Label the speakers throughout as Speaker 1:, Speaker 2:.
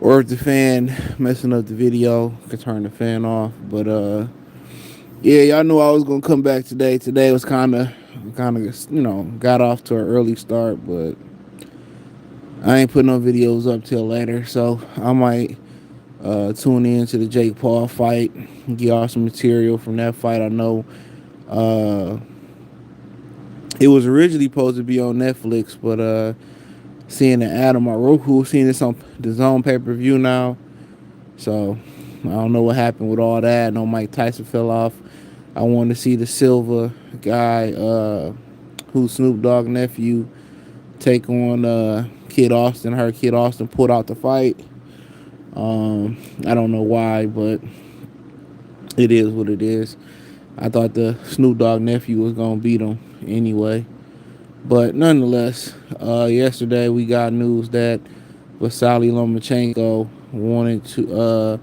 Speaker 1: or if the fan messing up the video, could turn the fan off. But yeah, y'all knew I was gonna come back today. Today was kind of got off to an early start, but I ain't putting no videos up till later, so I might tune in to the Jake Paul fight, get y'all some material from that fight. I know uh, it was originally supposed to be on Netflix, but seeing the ad on my Roku, seeing this on the Zone pay-per-view now, so I don't know what happened with all that. I know Mike Tyson fell off. I wanted to see the Silva guy, who's Snoop Dogg nephew, take on Kid Austin. Her Kid Austin pulled out the fight. I don't know why, but it is what it is. I thought the Snoop Dogg nephew was gonna beat him anyway, but nonetheless, yesterday we got news that Vasyl Lomachenko wanted to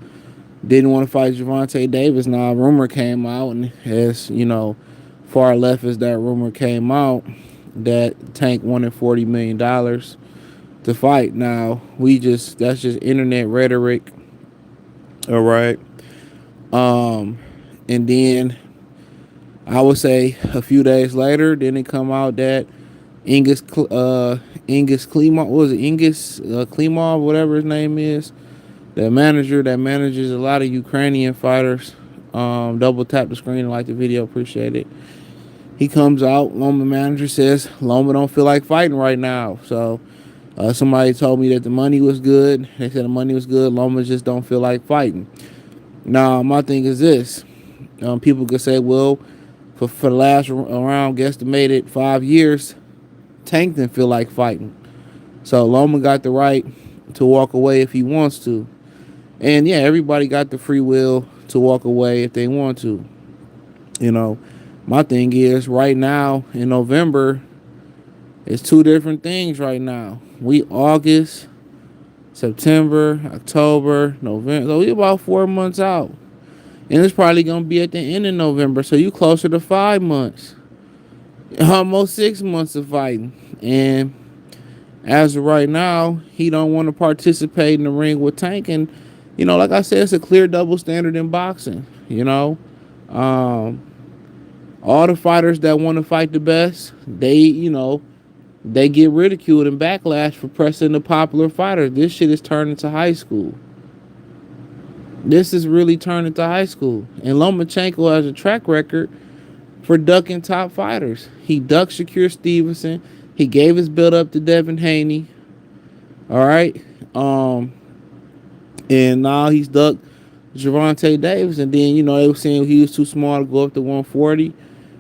Speaker 1: didn't want to fight Gervonta Davis. Now a rumor came out, and as you know, far left as that rumor came out, that Tank wanted $40 million to fight. Now that's just internet rhetoric. All right. And then I would say a few days later, then it come out that Ingus Klimov, what was it, Klimov, whatever his name is, the manager that manages a lot of Ukrainian fighters. Double tap the screen and like the video, appreciate it. He comes out, Loma manager says Loma don't feel like fighting right now. So somebody told me that the money was good. They said the money was good. Loma just don't feel like fighting. Now my thing is this: people could say, well, for the last round, guesstimated 5 years, Tank didn't feel like fighting. So Loma got the right to walk away if he wants to. And yeah, everybody got the free will to walk away if they want to. My thing is, right now in November, it's two different things right now. We August, September, October, November. So we about 4 months out. And it's probably going to be at the end of November. So you closer to 5 months. Almost 6 months of fighting. And as of right now, he don't want to participate in the ring with Tank. And, like I said, it's a clear double standard in boxing. All the fighters that want to fight the best, they get ridiculed and backlash for pressing the popular fighters. This shit is turning to high school. This is really turning to high school. And Lomachenko has a track record for ducking top fighters. He ducked Shakur Stevenson. He gave his belt up to Devin Haney. All right. And now he's ducked Gervonta Davis. And then, they were saying he was too small to go up to 140.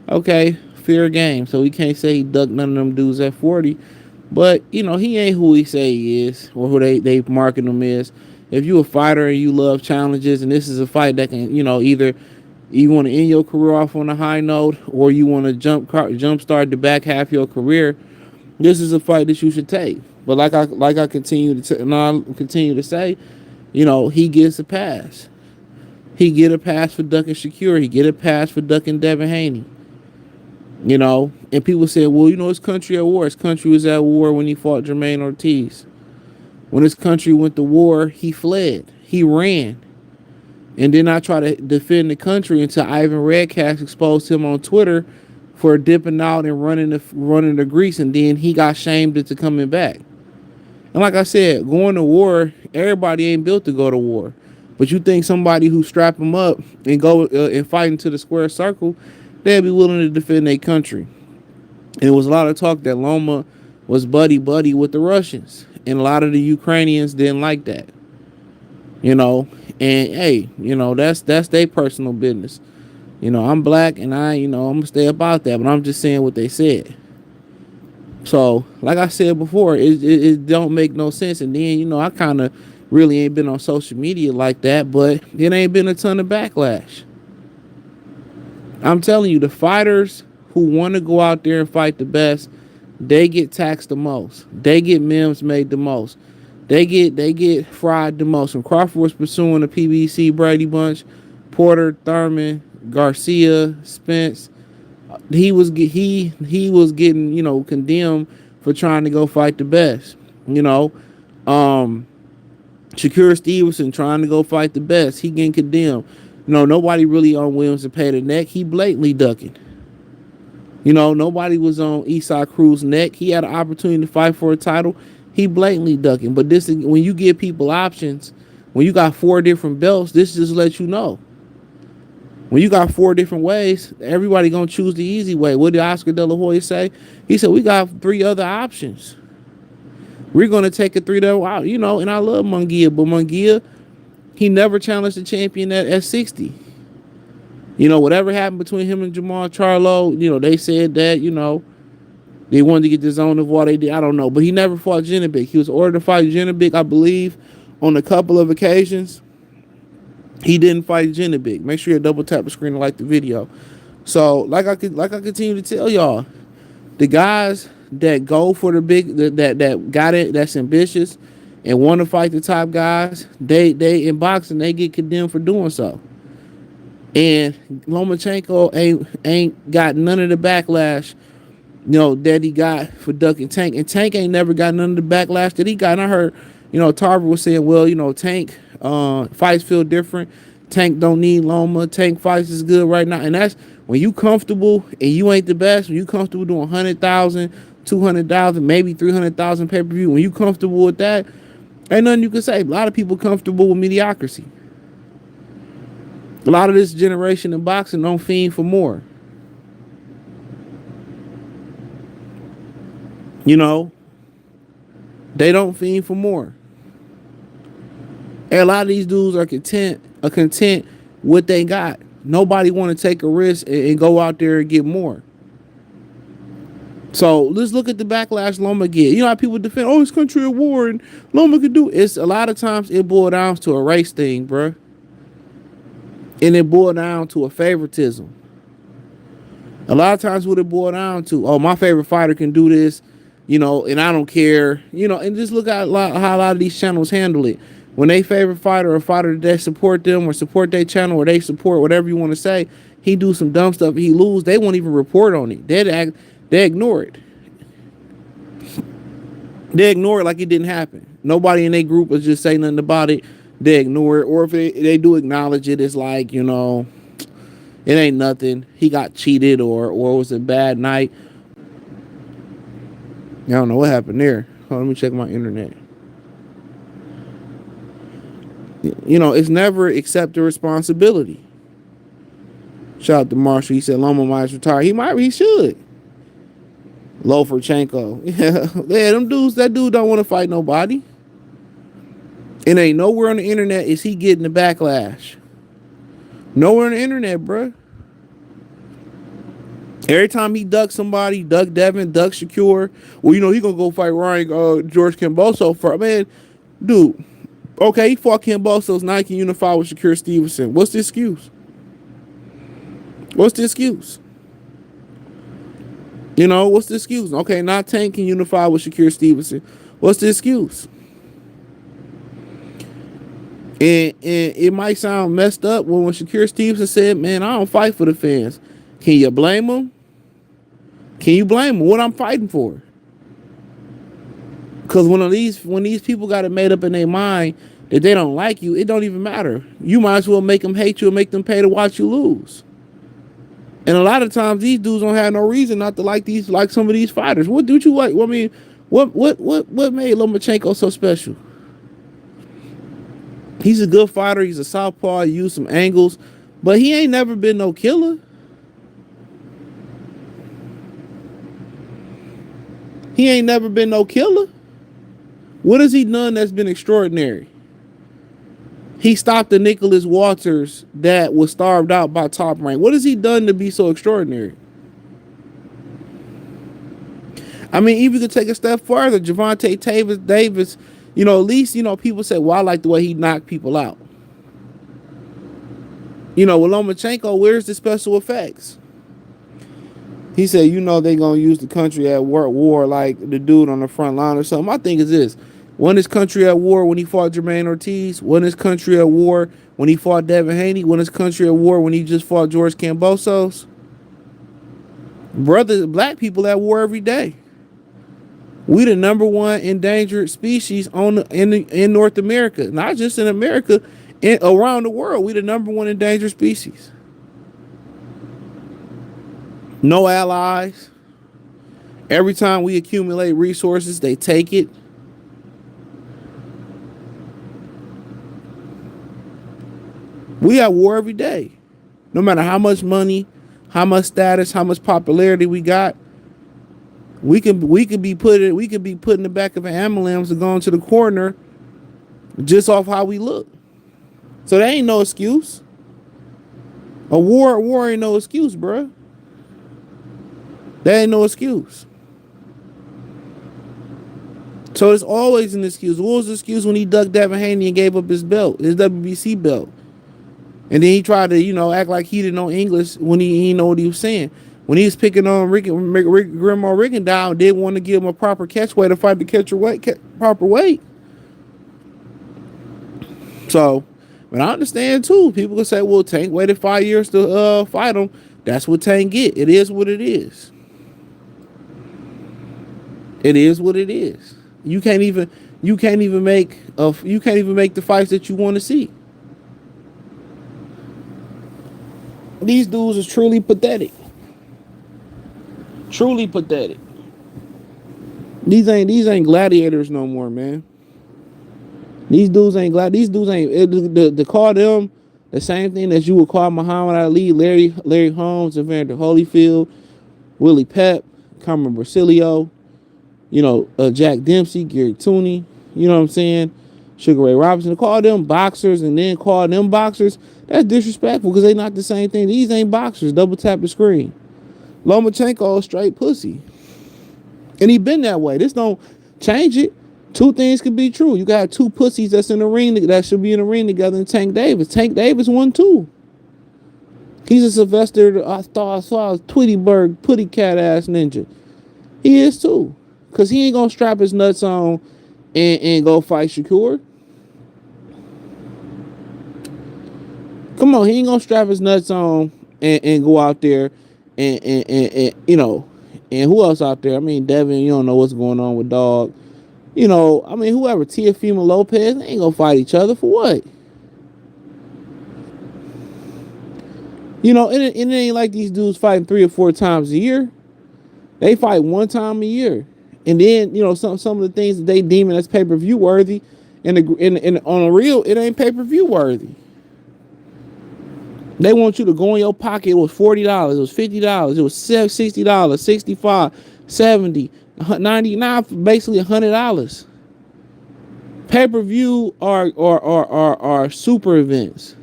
Speaker 1: Okay, fair game. So we can't say he ducked none of them dudes at 40. But, he ain't who he say he is, or who they market him as. If you a fighter and you love challenges, and this is a fight that can, either you want to end your career off on a high note, or you want to jump start the back half of your career, this is a fight that you should take. But like I continue to say, he gets a pass. He get a pass for ducking Shakur. He get a pass for ducking Devin Haney. And people say, well, his country at war. His country was at war when he fought Jermaine Ortiz. When his country went to war, he fled. He ran. And then I try to defend the country until Ivan Redcast exposed him on Twitter for dipping out and running the grease, and then he got shamed into coming back. And like I said, going to war, everybody ain't built to go to war. But you think somebody who strap them up and go and fight into the square circle, they'd be willing to defend their country. And there was a lot of talk that Loma was buddy with the Russians. And a lot of the Ukrainians didn't like that. And hey, that's their personal business. I'm black and I'm gonna stay about that, but I'm just saying what they said. So, like I said before, it don't make no sense. And then, I kind of really ain't been on social media like that, but it ain't been a ton of backlash. I'm telling you, the fighters who want to go out there and fight the best, they get taxed the most. They get memes made the most. They get fried the most. When Crawford was pursuing the PBC Brady Bunch, Porter, Thurman, Garcia, Spence, he was getting condemned for trying to go fight the best. Shakur Stevenson trying to go fight the best. He getting condemned. Nobody really on Williams to pay the neck. He blatantly ducking. Nobody was on Eastside Cruz's neck. He had an opportunity to fight for a title. He blatantly ducking. But this, when you give people options, when you got 4 different belts, this just lets you know. When you got 4 different ways, everybody gonna choose the easy way. What did Oscar De La Hoya say? He said, we got 3 other options. We're gonna take a 3 out, and I love Munguia, but Munguia, he never challenged the champion at 60. Whatever happened between him and Jamal Charlo, they said that, they wanted to get the zone of what they did. I don't know. But he never fought Genovic. He was ordered to fight Genovic, I believe, on a couple of occasions. He didn't fight Genovic. Make sure you double tap the screen and like the video. So, like I continue to tell y'all, the guys that go for the big, that got it, that's ambitious, and want to fight the top guys, they in boxing, they get condemned for doing so. And Lomachenko ain't got none of the backlash, that he got for ducking Tank. And Tank ain't never got none of the backlash that he got. And I heard, Tarver was saying, well, Tank fights feel different. Tank don't need Loma. Tank fights is good right now. And that's when you comfortable and you ain't the best. When you comfortable doing 100,000, 200,000, maybe 300,000 pay-per-view. When you comfortable with that, ain't nothing you can say. A lot of people comfortable with mediocrity. A lot of this generation in boxing don't fiend for more. They don't fiend for more. And a lot of these dudes are content what they got. Nobody want to take a risk and go out there and get more. So let's look at the backlash Loma get. How people defend, it's country at war and Loma could do. It's a lot of times it boils down to a race thing, bruh. And it boiled down to a favoritism. A lot of times what it boiled down to, my favorite fighter can do this, and I don't care, and just look at how a lot of these channels handle it. When they favorite fighter or a fighter that support them or support their channel or they support whatever you want to say, he do some dumb stuff, he lose, they won't even report on it. They ignore it. They ignore it like it didn't happen. Nobody in their group was just saying nothing about it. They ignore it, or if they do acknowledge it, it's like, it ain't nothing. He got cheated, or it was a bad night. I don't know what happened there. Hold on, let me check my internet. It's never accept the responsibility. Shout out to Marshall. He said Loma might retire. He should. Lomachenko. Yeah, them dudes, that dude don't want to fight nobody. And ain't nowhere on the internet is he getting the backlash. Nowhere on the internet, bruh. Every time he ducks somebody, duck Devin, duck Shakur, he gonna go fight Ryan George Camboso for, man, dude. Okay, he fought Camboso's, now he can unify with Shakur Stevenson. What's the excuse? What's the excuse? What's the excuse? Okay, now Tank can unify with Shakur Stevenson. What's the excuse? And it might sound messed up when Shakur Stevenson said, man, I don't fight for the fans. Can you blame him? Can you blame him? What I'm fighting for? Because when these people got it made up in their mind that they don't like you, it don't even matter. You might as well make them hate you and make them pay to watch you lose. And a lot of times these dudes don't have no reason not to like some of these fighters. What do you like? I mean, what made Lomachenko so special? He's a good fighter. He's a southpaw. He used some angles, but he ain't never been no killer. He ain't never been no killer. What has he done that's been extraordinary? He stopped the Nicholas Walters that was starved out by Top Rank. What has he done to be so extraordinary? I mean, even to take a step further, Gervonta Davis, at least, people say, well, I like the way he knocked people out. With Lomachenko, where's the special effects? He said, they going to use the country at war like the dude on the front line or something. My thing is this. When is country at war when he fought Jermaine Ortiz? When is country at war when he fought Devin Haney? When is country at war when he just fought George Cambosos? Black people at war every day. We the number one endangered species in North America, not just in America, around the world. We the number one endangered species. No allies. Every time we accumulate resources, they take it. We at war every day. No matter how much money, how much status, how much popularity we got, we could be put in the back of an ambulance and going to the coroner just off how we look. So there ain't no excuse. A war ain't no excuse, bruh. There ain't no excuse. So it's always an excuse. What was the excuse when he ducked Devin Haney and gave up his belt, his WBC belt? And then he tried to, act like he didn't know English when he didn't know what he was saying. When he was picking on Grandma Rickendale, didn't want to give him a proper catch weight to fight the proper weight. So, but I understand too. People can say, well, Tank waited 5 years to fight him. That's what Tank get. It is what it is. It is what it is. You can't even make the fights that you want to see. These dudes are truly pathetic. Truly pathetic. These ain't gladiators no more, man. These dudes ain't to call them the same thing that you would call Muhammad Ali, Larry Holmes, Evander Holyfield, Willie Pep, Carmen Basilio, Jack Dempsey, Gary Tooney, you know what I'm saying? Sugar Ray Robinson. To call them boxers and then call them boxers, that's disrespectful because they not the same thing. These ain't boxers. Double tap the screen. Lomachenko is straight pussy. And he been that way. This don't change it. Two things could be true. You got two pussies that's in the ring that should be in the ring together in Tank Davis. Tank Davis won too. He's a Sylvester, I saw a Tweety Bird, putty cat ass ninja. He is too. Because he ain't going to strap his nuts on and go fight Shakur. Come on, he ain't going to strap his nuts on and go out there and who else out there? I mean, Devin, you don't know what's going on with Dog. Whoever, Teofimo Lopez, they ain't going to fight each other for what? It ain't like these dudes fighting 3 or 4 times a year. They fight 1 time a year. And then, some of the things that they deem as pay-per-view worthy, and on a real, it ain't pay-per-view worthy. They want you to go in your pocket. It was $40. It was $50. It was $60, $65, $70, $99, basically $100. Pay-per-view are super events.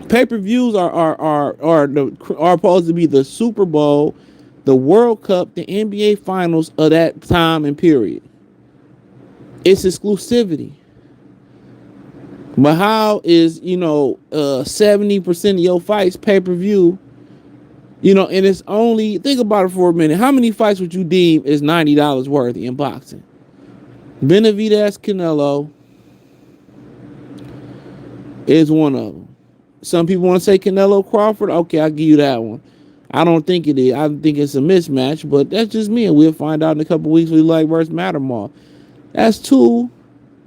Speaker 1: Pay-per-views are supposed to be the Super Bowl, the World Cup, the NBA Finals of that time and period. It's exclusivity. But how is 70% of your fights pay-per-view? And it's only, think about it for a minute. How many fights would you deem is $90 worthy in boxing? Benavidez Canelo is one of them. Some people want to say Canelo Crawford. Okay, I'll give you that one. I don't think it is. I think it's a mismatch, but that's just me, and we'll find out in a couple weeks with like versus Mattermall. That's 2.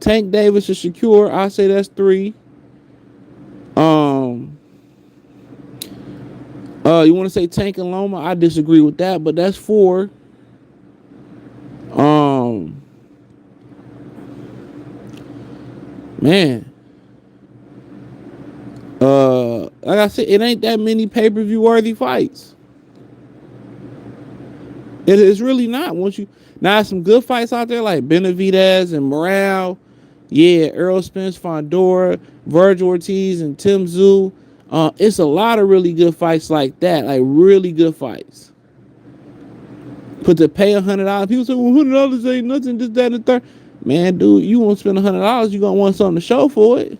Speaker 1: Tank Davis or Shakur, I say that's 3. You want to say Tank and Loma? I disagree with that, but that's 4. Man. Like I said, it ain't that many pay-per-view worthy fights. It is really not. Now some good fights out there like Benavidez and Morale. Yeah, Errol Spence, Fondora, Virgil Ortiz, and Tim Tszyu. It's a lot of really good fights like that, like really good fights. But to pay $100, people say, well, $100 ain't nothing, this, that, and the third. Man, dude, you won't spend $100, you're going to want something to show for it.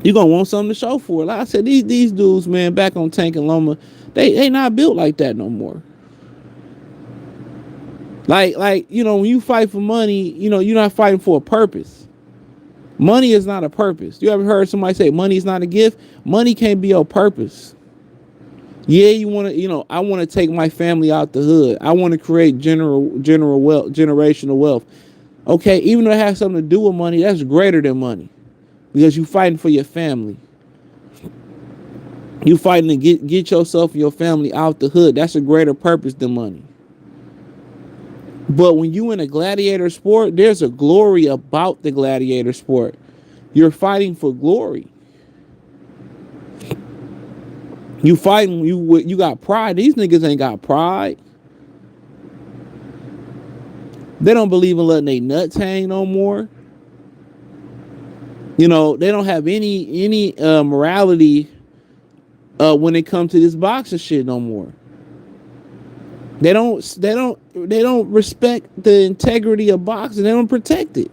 Speaker 1: You're going to want something to show for it. Like I said, these dudes, man, back on Tank and Loma, they not built like that no more. Like when you fight for money, you're not fighting for a purpose. Money is not a purpose. You ever heard somebody say money is not a gift? Money can't be your purpose. Yeah, you want to, I want to take my family out the hood. I want to create general wealth, generational wealth. Okay, even though it has something to do with money, that's greater than money because you fighting for your family. You fighting to get yourself and your family out the hood. That's a greater purpose than money. But when you in a gladiator sport, there's a glory about the gladiator sport. You're fighting for glory. You fighting, you got pride. These niggas ain't got pride. They don't believe in letting their nuts hang no more. They don't have any morality when it comes to this boxing shit no more. They don't respect the integrity of boxing. They don't protect it.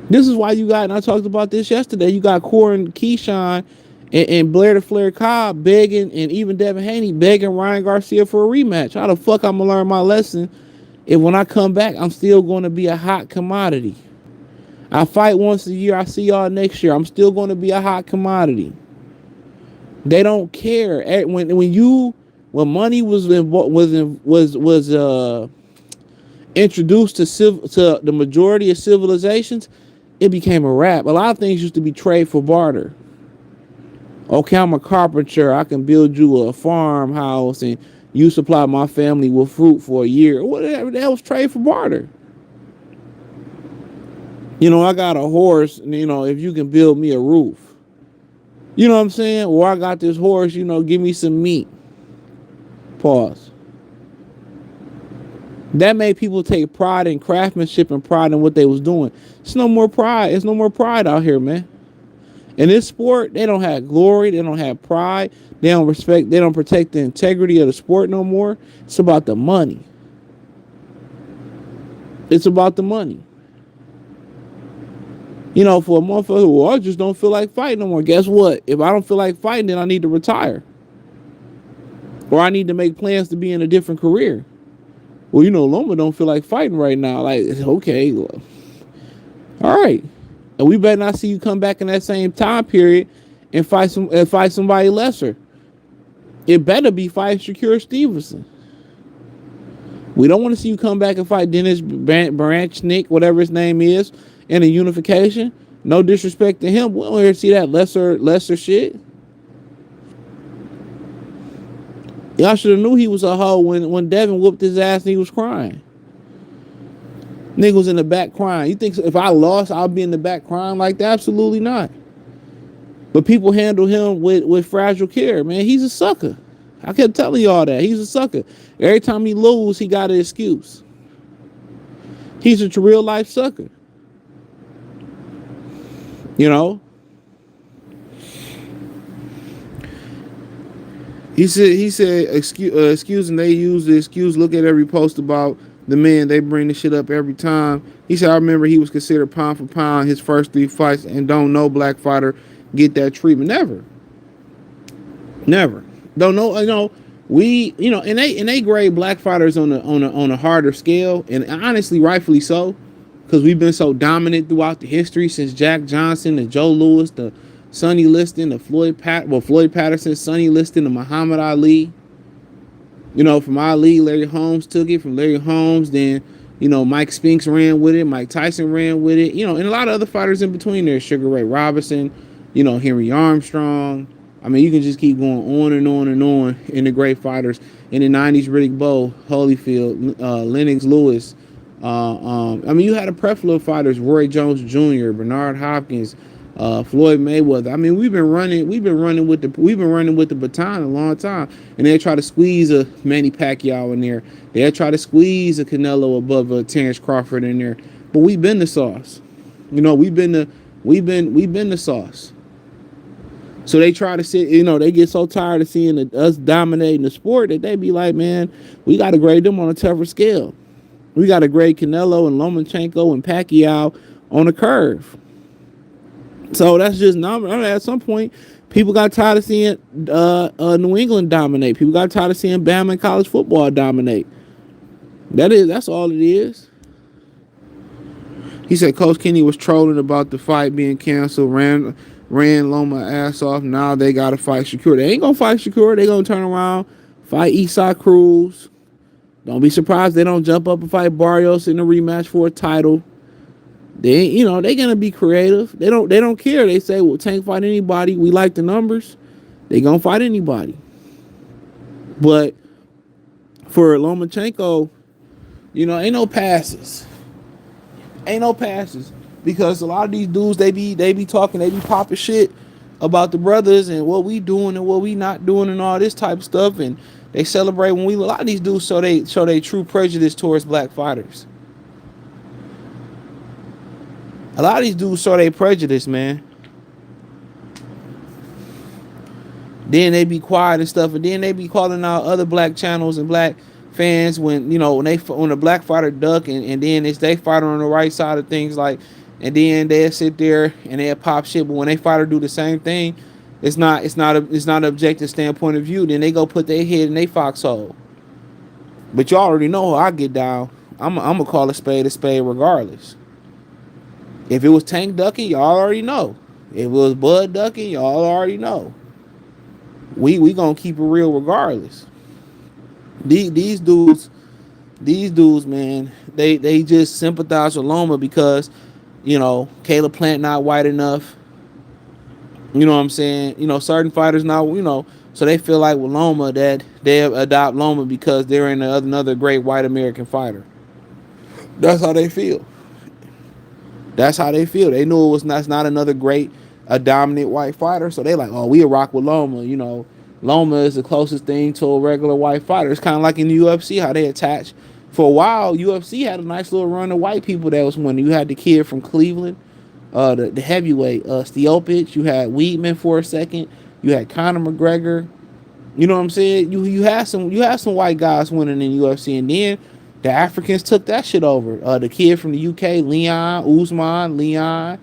Speaker 1: This is why you got, and I talked about this yesterday, you got Corin Keyshawn and Blair the Flair Cobb begging, and even Devin Haney begging Ryan Garcia for a rematch. How the fuck I'm gonna learn my lesson if when I come back I'm still going to be a hot commodity? I fight once a year. I see y'all next year. I'm still going to be a hot commodity. They don't care. When money was introduced to the majority of civilizations, it became a wrap. A lot of things used to be trade for barter. Okay, I'm a carpenter. I can build you a farmhouse and you supply my family with fruit for a year. Whatever. That was trade for barter. I got a horse, and if you can build me a roof. You know what I'm saying? Or I got this horse, give me some meat. Pause. That made people take pride in craftsmanship and pride in what they was doing. It's no more pride. It's no more pride out here, man. In this sport, they don't have glory. They don't have pride. They don't respect. They don't protect the integrity of the sport no more. It's about the money. It's about the money. For a motherfucker, well, I just don't feel like fighting no more. Guess what? If I don't feel like fighting, then I need to retire. Or I need to make plans to be in a different career. Well, Loma don't feel like fighting right now. Like, okay, well, all right. And we better not see you come back in that same time period and fight somebody lesser. It better be fight Shakur Stevenson. We don't want to see you come back and fight Dennis Branchnick, whatever his name is, in a unification. No disrespect to him. We don't hear see that lesser shit. Y'all should have knew he was a hoe when Devin whooped his ass and he was crying. Nigga was in the back crying. You think if I lost, I'll be in the back crying like that? Absolutely not. But people handle him with fragile care, man. He's a sucker. I kept telling y'all that. He's a sucker. Every time he lose, he got an excuse. He's a real life sucker. He said excuse, and they use the excuse. Look at every post about the men. They bring the shit up every time. He said, I remember he was considered pound for pound his first 3 fights, and don't know black fighter get that treatment. Never. Don't know. We, and they grade black fighters on a harder scale, and honestly, rightfully so, because we've been so dominant throughout the history since Jack Johnson, the Joe Louis, the Sonny Liston, the Floyd Patterson, Sonny Liston, the Muhammad Ali. From Ali, Larry Holmes took it. From Larry Holmes, then Mike Spinks ran with it. Mike Tyson ran with it. And a lot of other fighters in between there. Sugar Ray Robinson, Henry Armstrong. I mean, you can just keep going on and on and on in the great fighters. In the 90s, Riddick Bowe, Holyfield, Lennox Lewis. You had a plethora of fighters, Roy Jones Jr., Bernard Hopkins, Floyd Mayweather. I mean, we've been running with the baton a long time. And they try to squeeze a Manny Pacquiao in there. They try to squeeze a Canelo above a Terence Crawford in there. But we've been the sauce. We've been the sauce. So they try to sit, they get so tired of seeing us dominating the sport that they be like, man, we got to grade them on a tougher scale. We got to grade Canelo and Lomachenko and Pacquiao on a curve. So that's just at some point, people got tired of seeing New England dominate. People got tired of seeing Bama in college football dominate. That's all it is. He said Coach Kenny was trolling about the fight being canceled. ran Loma ass off. Now they gotta fight Shakur. They ain't gonna fight Shakur. They gonna turn around, fight Esau Cruz. Don't be surprised they don't jump up and fight Barrios in a rematch for a title. They, they gonna be creative. They don't care. They say, well, Tank fight anybody. We like the numbers. They gonna fight anybody. But for Lomachenko, ain't no passes. Ain't no passes. Because a lot of these dudes, they be talking, they be popping shit about the brothers and what we doing and what we not doing and all this type of stuff, and they celebrate when a lot of these dudes show they true prejudice towards black fighters. A lot of these dudes show their prejudice, man. Then they be quiet and stuff, and then they be calling out other black channels and black fans when when a black fighter duck, and then it's they fighter on the right side of things, like, and then they'll sit there and they'll pop shit. But when they fighter do the same thing, it's not an objective standpoint of view. Then they go put their head in their foxhole. But y'all already know how I get down. I'm gonna call a spade regardless. If it was Tank ducking, y'all already know. If it was Bud ducking, y'all already know. We gonna keep it real regardless. These dudes, man, they just sympathize with Loma because, Caleb Plant not white enough. You know what I'm saying? Certain fighters not, so they feel like with Loma that they adopt Loma because they're in another great white American fighter. That's how they feel. They knew it's not another great, a dominant white fighter, so they like, oh, we'll rock with Loma. Loma is the closest thing to a regular white fighter. It's kind of like in the UFC how they attach. For a while, UFC had a nice little run of white people that was winning. You had the kid from Cleveland, the heavyweight, Stiopich. You had Weidman for a second. You had Conor McGregor. You know what I'm saying? You had some white guys winning in UFC, and then the Africans took that shit over. The kid from the UK, Leon, Usman, Leon.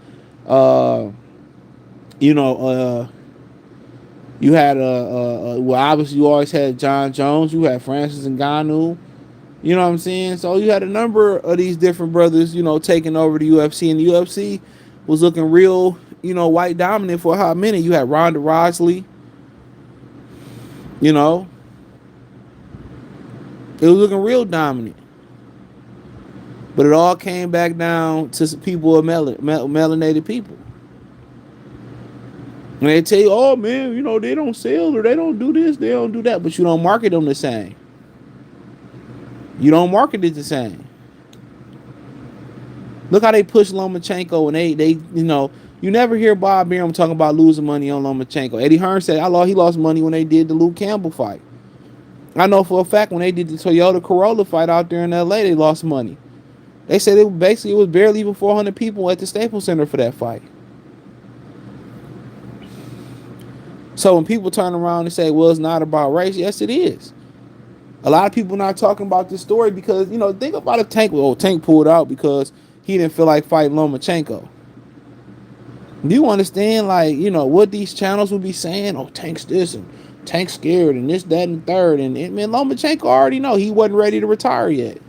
Speaker 1: You had well, obviously you always had John Jones. You had Francis Ngannou. You know what I'm saying? So you had a number of these different brothers, taking over the UFC, and the UFC was looking real, white dominant for a hot minute. You had Ronda Rousey. It was looking real dominant. But it all came back down to some people of melanated people. And they tell you, oh man, they don't sell or they don't do this, they don't do that, but you don't market them the same. You don't market it the same. Look how they push Lomachenko, and they you never hear Bob Arum talking about losing money on Lomachenko. Eddie Hearn said he lost money when they did the Luke Campbell fight. I know for a fact when they did the Toyota Corolla fight out there in LA, they lost money. They said it was barely even 400 people at the Staples Center for that fight. So when people turn around and say, well, it's not about race, yes, it is. A lot of people not talking about this story because, think about if Tank pulled out because he didn't feel like fighting Lomachenko. Do you understand, what these channels would be saying? Oh, Tank's this and Tank's scared and this, that, and the third. And man, Lomachenko already know he wasn't ready to retire yet.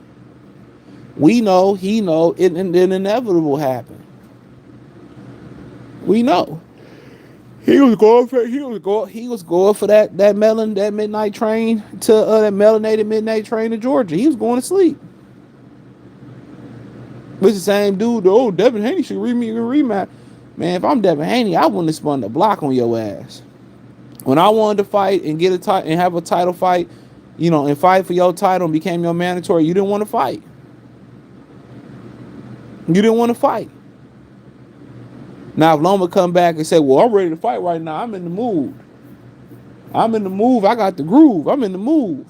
Speaker 1: We know, he know, it inevitable happened. We know. He was going for that midnight train to that melanated midnight train to Georgia. He was going to sleep. It's the same dude. Oh, Devin Haney should rematch. Man, if I'm Devin Haney, I wouldn't have spun the block on your ass. When I wanted to fight and get a and have a title fight, and fight for your title and became your mandatory, you didn't want to fight. You didn't want to fight. Now, if Loma come back and say, well, I'm ready to fight right now. I'm in the mood. I got the groove. I'm in the move.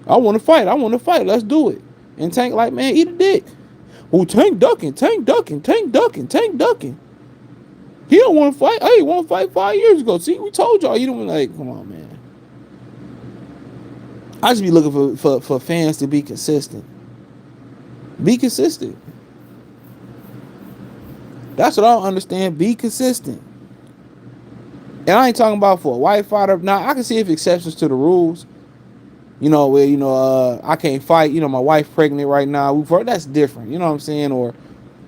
Speaker 1: I want to fight. Let's do it. And Tank like, man, eat a dick. Oh, Tank ducking. He don't want to fight. Hey, he want to fight 5 years ago. See, we told y'all. You don't like, come on, man. I just be looking for fans to be consistent. Be consistent. That's what I don't understand. Be consistent. And I ain't talking about for a white fighter. Now, I can see if exceptions to the rules. Where, I can't fight. My wife pregnant right now. That's different. You know what I'm saying? Or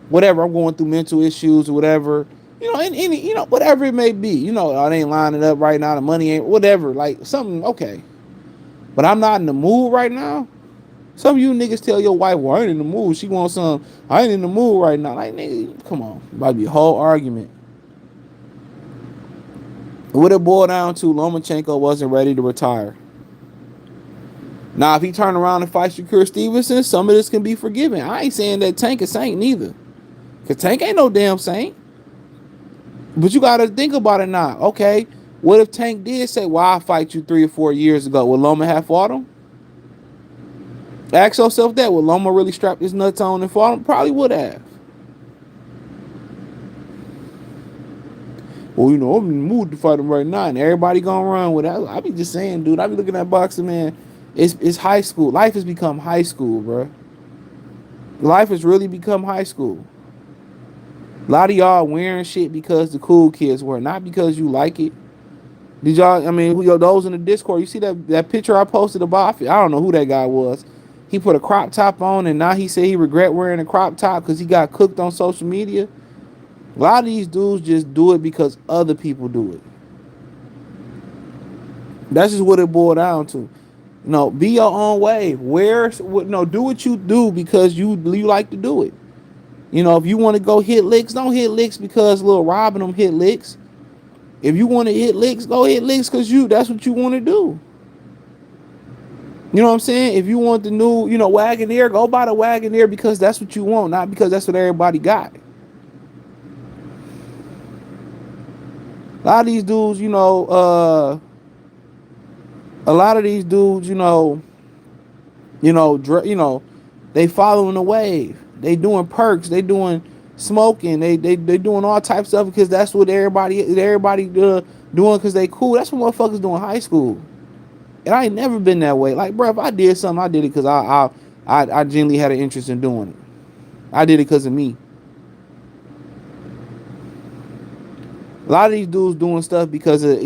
Speaker 1: whatever. I'm going through mental issues or whatever. any, whatever it may be. I ain't lining up right now. The money ain't whatever. Like something okay, but I'm not in the mood right now. Some of you niggas tell your wife, "Well, I ain't in the mood. She wants some. I ain't in the mood right now." Like nigga, come on, about to be a whole argument. What it boiled down to, Lomachenko wasn't ready to retire. Now, if he turned around and fight Shakur Stevenson, some of this can be forgiven. I ain't saying that Tank is saint neither, cause Tank ain't no damn saint. But you gotta think about it now. Okay, what if Tank did say, "Well, I fight you 3 or 4 years ago"? Would Loma have fought him? Ask yourself that. Would Loma really strap his nuts on and fought him? Probably would have. Well, I'm in the mood to fight him right now, and everybody gonna run with that. I be just saying, dude. I be looking at boxing, man. It's high school. Life has become high school, bro. Life has really become high school. A lot of y'all wearing shit because the cool kids wear, not because you like it. Did y'all? I mean, those in the Discord, you see that picture I posted about? I don't know who that guy was. He put a crop top on, and now he said he regret wearing a crop top because he got cooked on social media. A lot of these dudes just do it because other people do it. That's just what it boiled down to. Be your own way. Do what you do because you like to do it. If you want to go hit licks, don't hit licks because Lil Rob and them hit licks. If you want to hit licks, go hit licks because that's what you want to do. You know what I'm saying? If you want the new, Wagoneer, go buy the Wagoneer because that's what you want, not because that's what everybody got. A lot of these dudes, they following the wave. They doing perks. They doing smoking. They doing all types of stuff because that's what everybody doing because they cool. That's what motherfuckers doing in high school. And I ain't never been that way. Like, bro, if I did something, I did it because I genuinely had an interest in doing it. I did it because of me. A lot of these dudes doing stuff because of,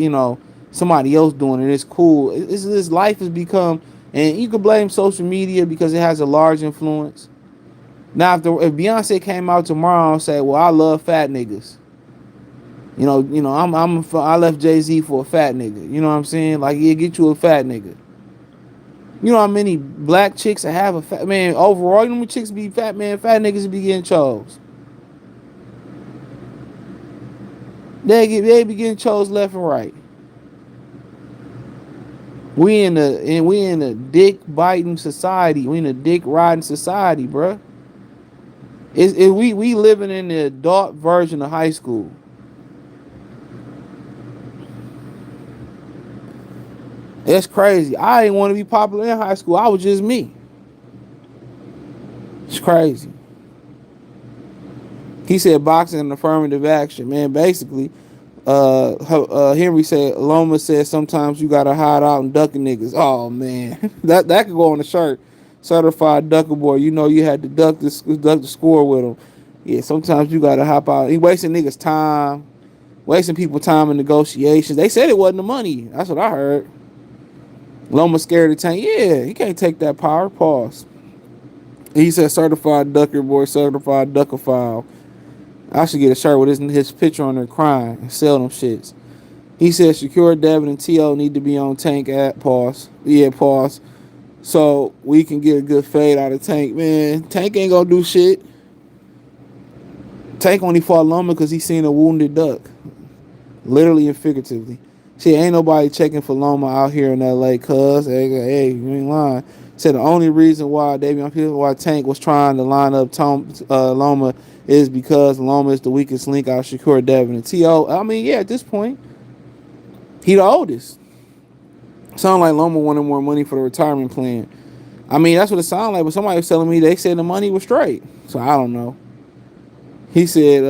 Speaker 1: somebody else doing it. It's cool. This life has become, and you can blame social media because it has a large influence. Now, if Beyonce came out tomorrow and said, "Well, I love fat niggas," I left Jay-Z for a fat nigga. You know what I'm saying? Like, yeah, get you a fat nigga. You know how many black chicks that have a fat man overall? You know how many chicks be fat niggas be getting chose. They be getting chose left and right. We in a dick biting society. We in a dick riding society, bruh. We living in the adult version of high school. It's crazy. I didn't want to be popular in high school. I was just me. It's crazy. He said boxing and affirmative action, man. Basically, Henry said, Loma said sometimes you gotta hide out and ducking niggas. Oh man, that could go on the shirt. Certified ducker boy. You had to duck the score with him. Yeah, sometimes you gotta hop out. He wasting niggas time, wasting people time in negotiations. They said it wasn't the money. That's what I heard. Loma scared of Tank. Yeah, he can't take that power. Pause. He said certified ducker boy, certified duckophile. I should get a shirt with his picture on there crying and sell them shits. He said Shakur, Devin, and T.O. need to be on Tank at pause. Yeah, pause. So we can get a good fade out of Tank. Man, Tank ain't gonna do shit. Tank only fought Loma because he seen a wounded duck. Literally and figuratively. Shit, ain't nobody checking for Loma out here in L.A. cuz. Hey, you ain't lying. Said the only reason why Tank was trying to line up Loma is because Loma is the weakest link out of Shakur, Devin, and T.O. I mean, yeah, at this point, he the oldest. Sound like Loma wanted more money for the retirement plan. I mean, that's what it sounded like, but somebody was telling me they said the money was straight. So I don't know. He said,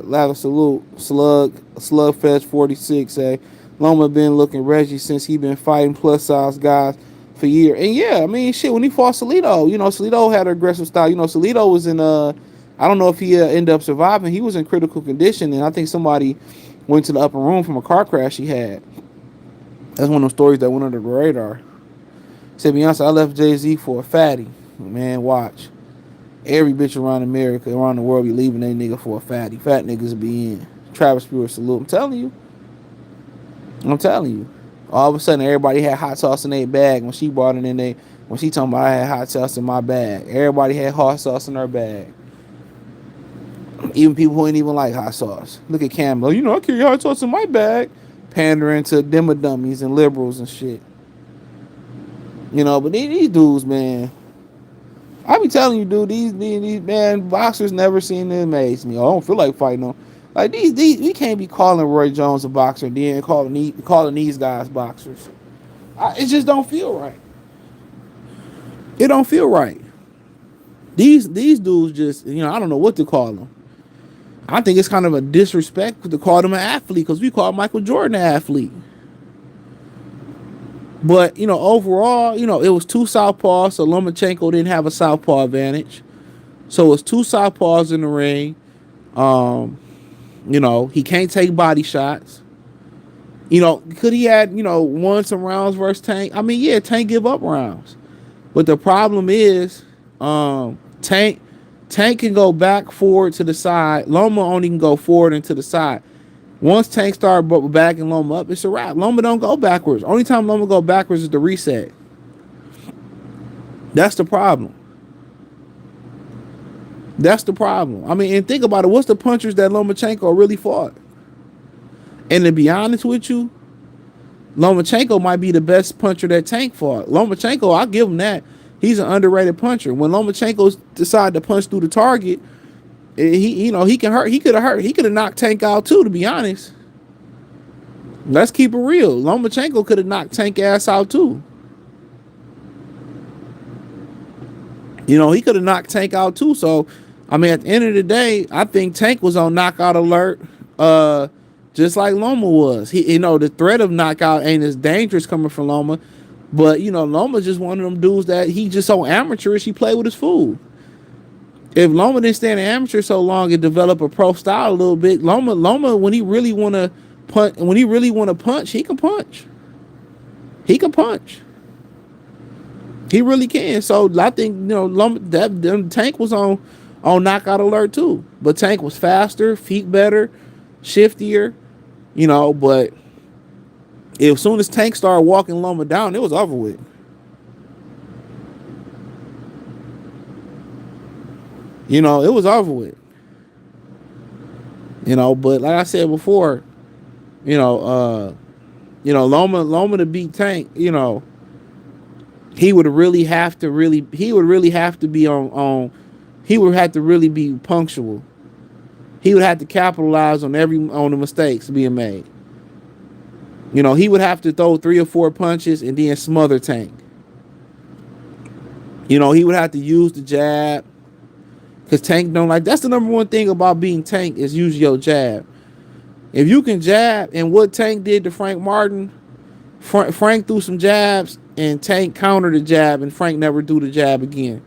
Speaker 1: Lava Salute, Slugfest 46, say, Loma been looking Reggie since he been fighting plus size guys for years. And yeah, I mean, shit, when he fought Salido, Salido had an aggressive style. Salido was in, I don't know if he ended up surviving. He was in critical condition, and I think somebody went to the upper room from a car crash he had. That's one of those stories that went under the radar. Said, Beyonce, I left Jay-Z for a fatty. Man, watch. Every bitch around America, around the world, be leaving that nigga for a fatty. Fat niggas be in. Travis Brewer salute. I'm telling you. I'm telling you. All of a sudden, everybody had hot sauce in their bag when she brought it in. When she talking about I had hot sauce in my bag, everybody had hot sauce in their bag. Even people who ain't even like hot sauce. Look at Camelo. You know, I carry hot sauce in my bag. Pandering to dummies and liberals and shit. You know, but these dudes, man. I be telling you, dude, these man, boxers never seem to amaze me. I don't feel like fighting them. Like these we can't be calling Roy Jones a boxer and then calling these guys boxers. It just don't feel right. It don't feel right. These dudes just, you know, I don't know what to call them. I think it's kind of a disrespect to call them an athlete because we call Michael Jordan an athlete. But, you know, overall, you know, it was two southpaws, so Lomachenko didn't have a southpaw advantage. So it's two southpaws in the ring. You know, he can't take body shots. You know, could he had, you know, won some rounds versus Tank? I mean, yeah, Tank give up rounds. But the problem is, Tank can go back, forward, to the side. Loma only can go forward and to the side. Once Tank start backing Loma up, it's a wrap. Loma don't go backwards. Only time Loma go backwards is the reset. That's the problem. That's the problem. I mean, and think about it. What's the punchers that Lomachenko really fought? And to be honest with you, Lomachenko might be the best puncher that Tank fought. Lomachenko, I'll give him that. He's an underrated puncher. When Lomachenko decided to punch through the target, he can hurt. He could have hurt. He could have knocked Tank out too, to be honest. Let's keep it real. Lomachenko could have knocked Tank ass out too. You know, he could have knocked Tank out too. So, I mean, at the end of the day, I think Tank was on knockout alert, just like Loma was. You know, the threat of knockout ain't as dangerous coming from Loma, but you know, Loma's just one of them dudes that he just so amateurish. He play with his food. If Loma didn't stay an amateur so long and develop a pro style a little bit, Loma, when he really want to punch, he can punch. He can punch. He really can. So I think, you know, Tank was on knockout alert too. But Tank was faster, feet better, shiftier, you know. But as soon as Tank started walking Loma down, it was over with. You know, it was over with. You know, but like I said before, you know, Loma to beat Tank, you know, he would have to really be he would have to really be punctual. He would have to capitalize on the mistakes being made. You know, he would have to throw 3 or 4 punches and then smother Tank. You know, he would have to use the jab. Because Tank don't like, that's the number one thing about being Tank is use your jab. If you can jab, and what Tank did to Frank Martin, Frank threw some jabs and Tank countered the jab and Frank never threw the jab again.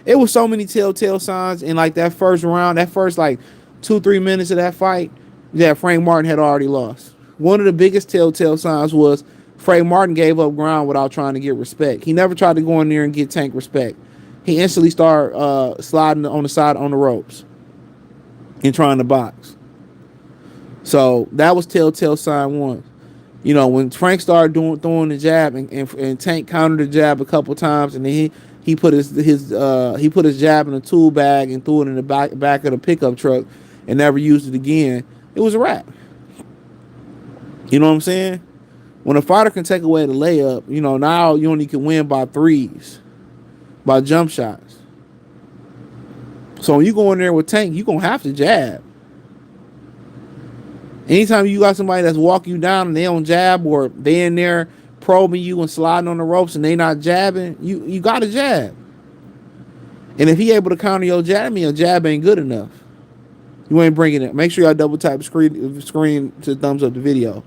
Speaker 1: It was so many telltale signs in like that first round, that first like 2-3 minutes of that fight, that Frank Martin had already lost. One of the biggest telltale signs was Frank Martin gave up ground without trying to get respect. He never tried to go in there and get Tank respect. He instantly started sliding on the side on the ropes and trying to box. So that was telltale sign 1. You know, when Frank started throwing the jab and Tank countered the jab a couple times, and then he put his jab in a tool bag and threw it in the back of the pickup truck and never used it again. It was a wrap. You know what I'm saying? When a fighter can take away the layup, you know, now you only can win by threes. By jump shots. So when you go in there with Tank, you're going to have to jab. Anytime you got somebody that's walking you down and they don't jab, or they in there probing you and sliding on the ropes and they not jabbing, you got to jab. And if he able to counter your jab, I mean, your jab ain't good enough. You ain't bringing it. Make sure y'all double tap the screen to thumbs up the video.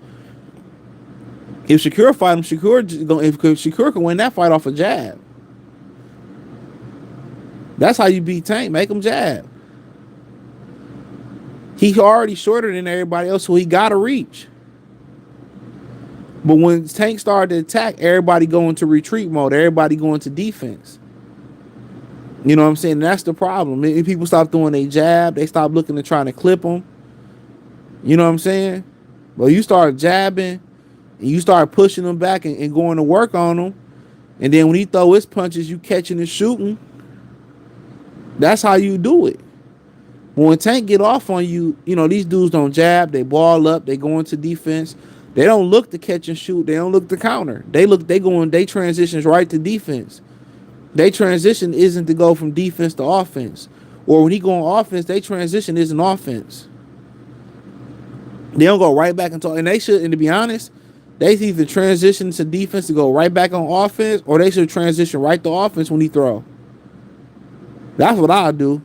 Speaker 1: If Shakur fight him, if Shakur can win that fight off a jab. That's how you beat Tank. Make him jab. He already shorter than everybody else, so he got to reach. But when Tank started to attack, everybody go into retreat mode. Everybody go into defense. You know what I'm saying? That's the problem. People stop throwing a jab. They stop looking to trying to clip him. You know what I'm saying? But you start jabbing and you start pushing him back and going to work on him. And then when he throw his punches, you catching and shooting. That's how you do it. But when Tank get off on you, you know, these dudes don't jab. They ball up. They go into defense. They don't look to catch and shoot. They don't look to counter. They transitions right to defense. They transition isn't to go from defense to offense. Or when he go on offense, they transition isn't offense. They don't go right back into, and they should, and to be honest, they either transition to defense to go right back on offense, or they should transition right to offense when he throw. That's what I do.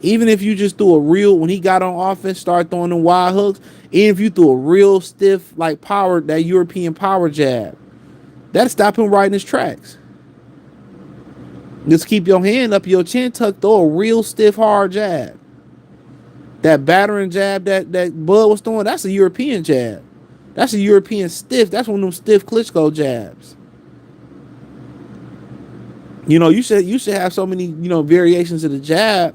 Speaker 1: Even if you just threw a real, when he got on offense, start throwing them wide hooks, even if you threw a real stiff, like power, that European power jab, that'll stop him right in his tracks. Just keep your hand up your chin tucked, throw a real stiff, hard jab. That battering jab that Bud was throwing, that's a European jab. That's a European stiff. That's one of them stiff Klitschko jabs. You know, you should have so many, you know, variations of the jab.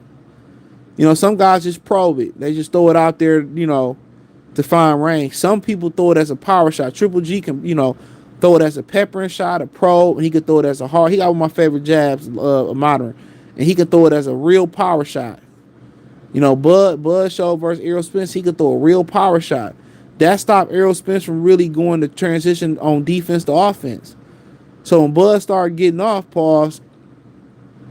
Speaker 1: You know, some guys just probe it. They just throw it out there, you know, to find range. Some people throw it as a power shot. Triple G can, you know, throw it as a peppering shot, a probe, and he could throw it as a hard. He got one of my favorite jabs, modern, and he could throw it as a real power shot. You know, Bud Show versus Errol Spence, he could throw a real power shot. That stopped Errol Spence from really going to transition on defense to offense. So when Bud started getting off, pause,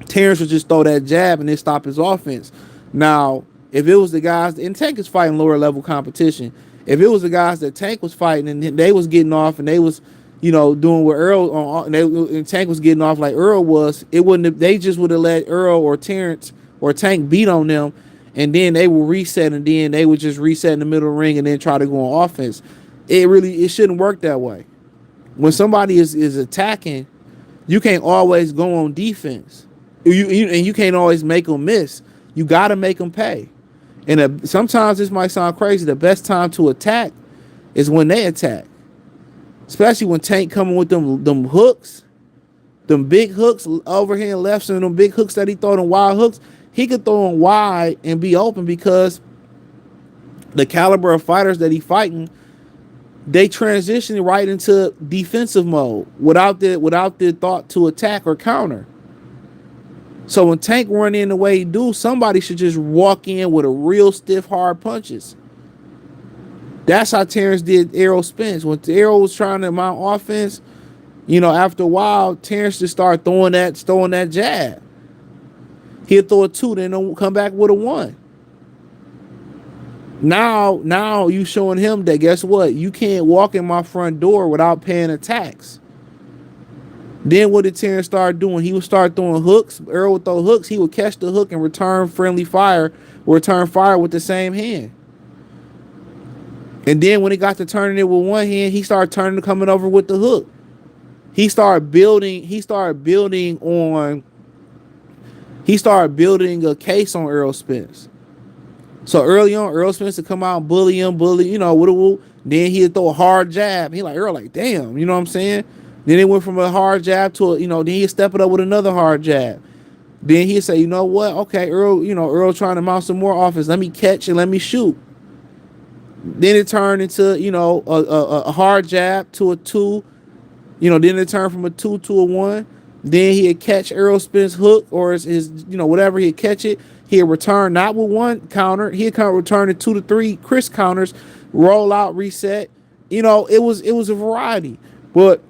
Speaker 1: Terence would just throw that jab and then stop his offense. Now, if it was the guys, and Tank is fighting lower level competition, if it was the guys that Tank was fighting and they was getting off and they was, you know, doing what Earl and Tank was getting off like Earl was, it wouldn't have, they just would have let Earl or Terence or Tank beat on them, and then they will reset, and then they would just reset in the middle of the ring and then try to go on offense. It shouldn't work that way. When somebody is attacking, you can't always go on defense. And you can't always make them miss. You got to make them pay. And sometimes this might sound crazy. The best time to attack is when they attack. Especially when Tank coming with them hooks, them big hooks, overhand lefts, and them big hooks that he throw, them wide hooks. He could throw them wide and be open because the caliber of fighters that he fighting, they transition right into defensive mode without the thought to attack or counter. So when Tank run in the way he do, somebody should just walk in with a real stiff, hard punches. That's how Terence did Errol Spence. When Errol was trying to mount offense, you know, after a while, Terence just started throwing that jab. He'll throw a 2, then he'll come back with a 1. Now you showing him that, guess what? You can't walk in my front door without paying a tax. Then what did Terence start doing? He would start throwing hooks. Earl would throw hooks. He would catch the hook and return friendly fire, or return fire with the same hand. And then when he got to turning it with one hand, he started coming over with the hook. He started building a case on Errol Spence. So early on, Errol Spence would come out and bully him, you know, then he'd throw a hard jab. He like, Earl, like, damn, you know what I'm saying? Then it went from a hard jab to then he'd step it up with another hard jab. Then he'd say, you know what? Okay, Earl trying to mount some more offense. Let me catch and let me shoot. Then it turned into, a hard jab to a 2. Then it turned from a 2 to a 1. Then he'd catch Errol Spence's hook or his whatever, he'd catch it. He'd return not with one counter. He'd return to 2 to 3 Chris counters, roll out, reset. It was a variety. But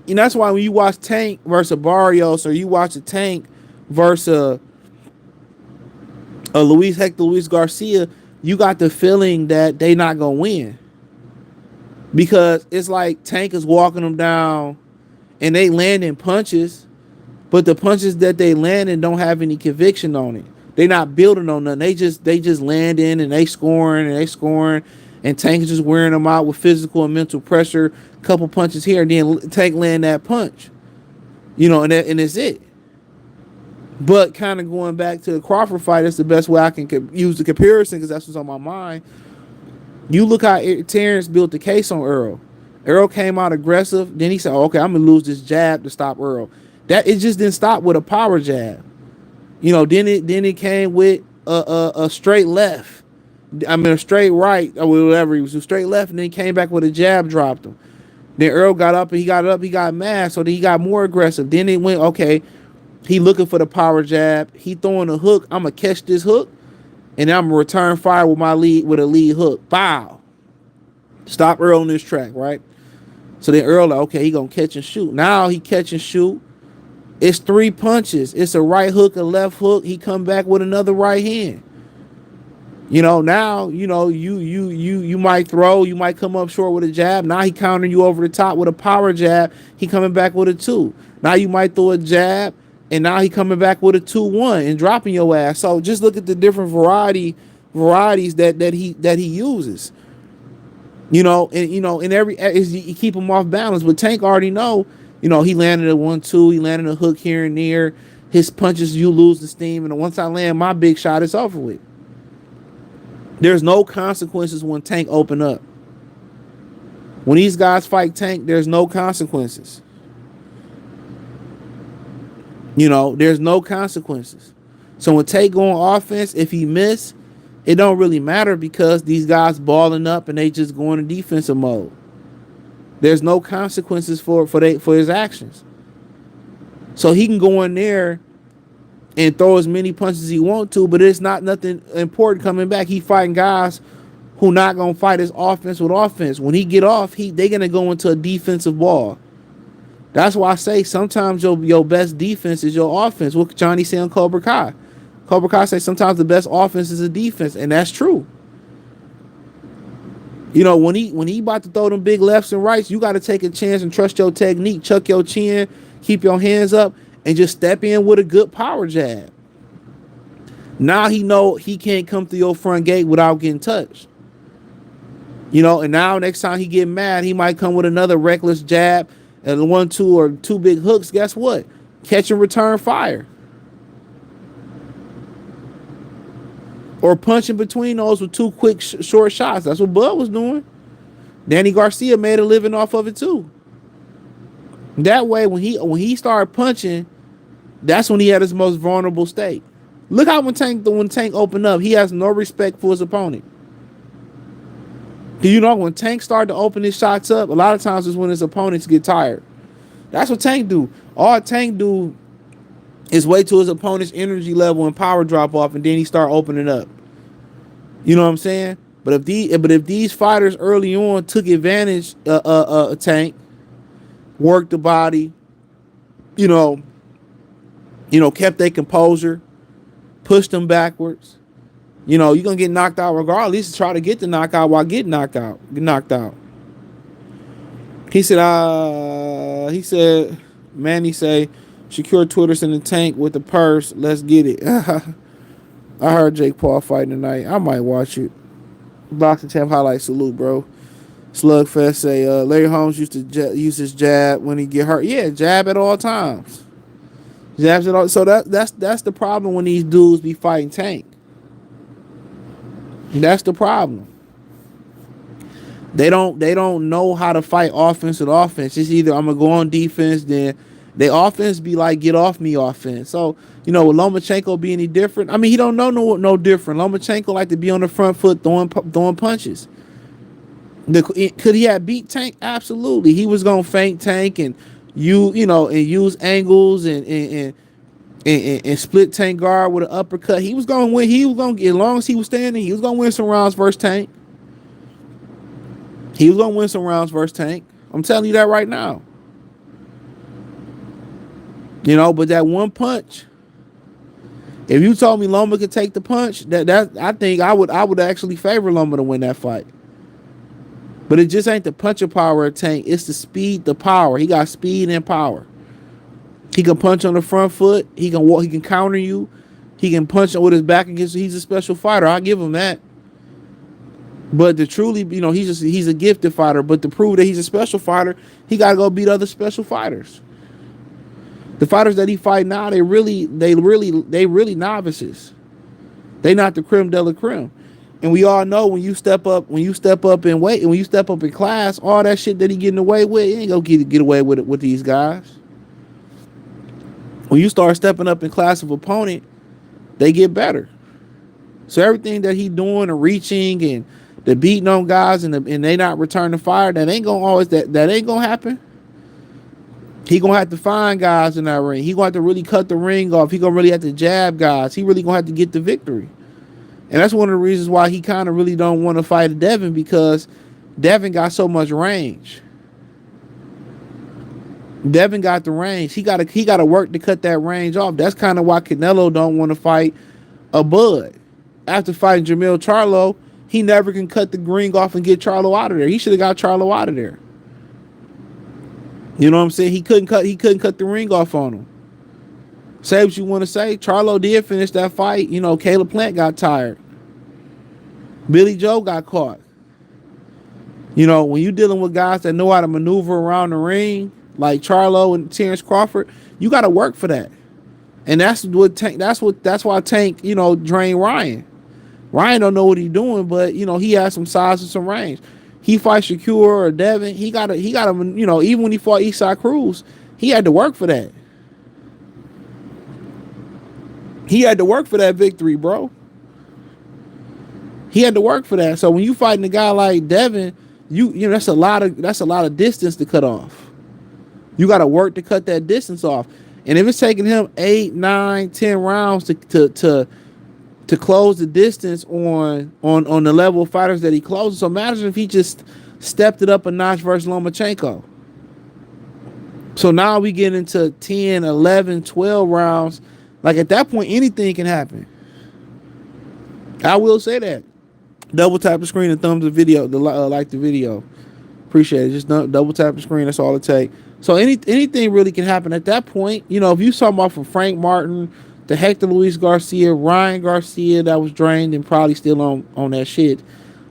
Speaker 1: that's why when you watch Tank versus Barrios, or you watch a Tank versus Luis Garcia, you got the feeling that they not gonna win, because it's like Tank is walking them down and they landing punches, but the punches that they landing don't have any conviction on it. They not building on nothing. They just landing and they scoring, and Tank is just wearing them out with physical and mental pressure. Couple punches here, and then Tank land that punch, and it's it. But kind of going back to the Crawford fight, that's the best way I can use the comparison, because that's what's on my mind. You look how Terence built the case on Earl. Earl came out aggressive. Then he said, okay, I'm going to lose this jab to stop Earl. That it just didn't stop with a power jab. Then it came with a straight left. I mean, a straight right or whatever. He was a straight left, and then he came back with a jab, dropped him. Then Earl got up and he got mad, so then he got more aggressive. Then it went, okay, he looking for the power jab. He throwing a hook. I'm gonna catch this hook, and I'm gonna return fire with a lead hook. Bow. Stop Earl on this track, right? So then Earl like, okay, he gonna catch and shoot. Now he catch and shoot. It's 3 punches. It's a right hook, a left hook. He come back with another right hand. Now, you might throw, you might come up short with a jab. Now he countering you over the top with a power jab. He coming back with a 2. Now you might throw a jab, and now he coming back with a 2-1 and dropping your ass. So just look at the different varieties that he uses. And every you keep him off balance. But Tank already know, he landed a 1-2, he landed a hook here and there. His punches, you lose the steam, and once I land my big shot, it's over with. There's no consequences when Tank open up. When these guys fight Tank, there's no consequences. There's no consequences. So when Tank go on offense, if he miss, it don't really matter because these guys balling up and they just going in defensive mode. There's no consequences for his actions. So he can go in there and throw as many punches as he want to, but it's not nothing important coming back. He fighting guys who not gonna fight his offense with offense. When he get off, they gonna go into a defensive ball. That's why I say sometimes your best defense is your offense. What Johnny said on Cobra Kai. Cobra Kai say sometimes the best offense is a defense, and that's true. When he about to throw them big lefts and rights, you got to take a chance and trust your technique. Chuck your chin, keep your hands up, and just step in with a good power jab. Now he know he can't come through your front gate without getting touched. And now next time he get mad, he might come with another reckless jab and 1-2 or 2 big hooks. Guess what? Catch and return fire. Or punching between those with 2 quick short shots. That's what Bud was doing. Danny Garcia made a living off of it too. That way, when he started punching, that's when he had his most vulnerable state. Look how when Tank opened up, he has no respect for his opponent. When Tank started to open his shots up, a lot of times is when his opponents get tired. That's what Tank do. All Tank do is wait till his opponent's energy level and power drop off, and then he start opening up. You know what I'm saying? But if these fighters early on took advantage of Tank, worked the body, kept their composure, pushed them backwards, you're gonna get knocked out regardless. Try to get the knockout while getting knocked out. He said, Manny say, Shakur Twitter's in the Tank with the purse. Let's get it. I heard Jake Paul fighting tonight. I might watch it. Boxing champ highlight salute, bro. Slugfest say Larry Holmes used to use his jab when he get hurt. Yeah, jab at all times. Jabs at all. So that's the problem when these dudes be fighting Tank. That's the problem. They don't know how to fight offense with offense. It's either I'm gonna go on defense, then they offense be like get off me offense. So will Lomachenko be any different? I mean, he don't know no different. Lomachenko like to be on the front foot throwing punches. Could he have beat Tank? Absolutely. He was gonna feint Tank and use angles and split Tank guard with an uppercut. He was gonna win. He was gonna, as long as he was standing, he was gonna win some rounds versus Tank. He was gonna win some rounds versus Tank. I'm telling you that right now. But that one punch, if you told me Loma could take the punch, that I think I would actually favor Loma to win that fight. But it just ain't the puncher power of Tank. It's the speed, the power. He got speed and power. He can punch on the front foot. He can walk. He can counter you. He can punch with his back against you. He's a special fighter. I'll give him that. But to truly, he's a gifted fighter. But to prove that he's a special fighter, he got to go beat other special fighters. The fighters that he fight now, they really novices. They not the creme de la creme. And we all know when you step up in weight, and when you step up in class, all that shit that he getting away with, he ain't gonna get away with it with these guys. When you start stepping up in class of opponent, they get better. So everything that he doing, the reaching and the beating on guys, and they not returning fire, that ain't gonna always that ain't gonna happen. He gonna have to find guys in that ring. He gonna have to really cut the ring off. He gonna really have to jab guys. He really gonna have to get the victory. And that's one of the reasons why he kind of really don't want to fight Devin, because Devin got so much range. Devin got the range. He gotta work to cut that range off. That's kind of why Canelo don't want to fight a Bud. After fighting Jamil Charlo, he never can cut the ring off and get Charlo out of there. He should have got Charlo out of there. You know what I'm saying? He couldn't cut the ring off on him. Say what you want to say. Charlo did finish that fight. You know, Caleb Plant got tired. Billy Joe got caught. You know, when you're dealing with guys that know how to maneuver around the ring, like Charlo and Terence Crawford, you got to work for that. And that's why Tank, you know, drained Ryan. Ryan don't know what he's doing, but you know, he has some size and some range. He fights Shakur or Devin, he got to, you know, even when he fought Eastside Cruz, he had to work for that. He had to work for that victory, bro. He had to work for that. So when you fighting a guy like Devin, you know, that's a lot of distance to cut off. You got to work to cut that distance off. And if it's taking him 8, 9, 10 rounds to close the distance on the level of fighters that he closes, so imagine if he just stepped it up a notch versus Lomachenko. So now we get into 10, 11, 12 rounds. Like at that point, anything can happen. I will say that. Double tap the screen and thumbs the video, like the video. Appreciate it. Just double tap the screen. That's all it takes. So anything really can happen at that point. You know, if you talking about from Frank Martin to Hector Luis Garcia, Ryan Garcia that was drained and probably still on that shit.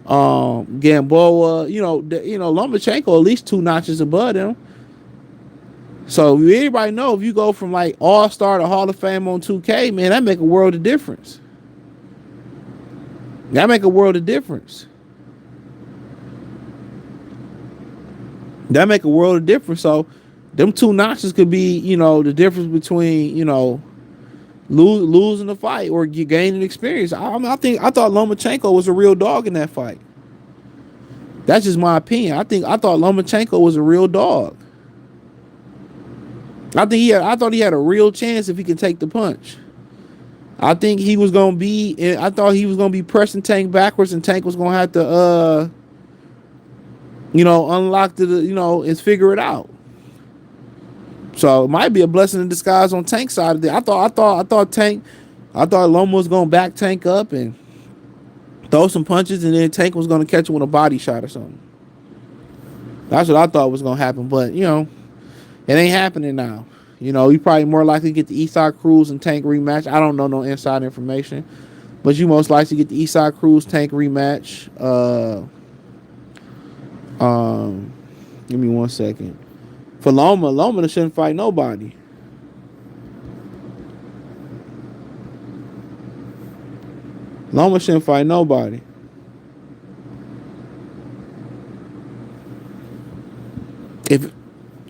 Speaker 1: Gamboa, you know Lomachenko at least 2 notches above him. So everybody know if you go from like All-Star to Hall of Fame on 2K, man, that make a world of difference. That make a world of difference. That make a world of difference. So them 2 notches could be, you know, the difference between, you know, losing the fight or you gaining experience. I thought Lomachenko was a real dog in that fight. That's just my opinion. I thought Lomachenko was a real dog. I thought he had a real chance if he could take the punch. I thought he was gonna be pressing Tank backwards, and Tank was gonna have to you know, unlock and figure it out. So it might be a blessing in disguise on Tank's side of it. I thought Loma was gonna back Tank up and throw some punches, and then Tank was gonna catch him with a body shot or something. That's what I thought was gonna happen, but you know, it ain't happening now. You know, you probably more likely get the Eastside Cruz and Tank rematch. I don't know no inside information, but you most likely get the Eastside Cruz Tank rematch. Give me 1 second. For Loma shouldn't fight nobody. Loma shouldn't fight nobody.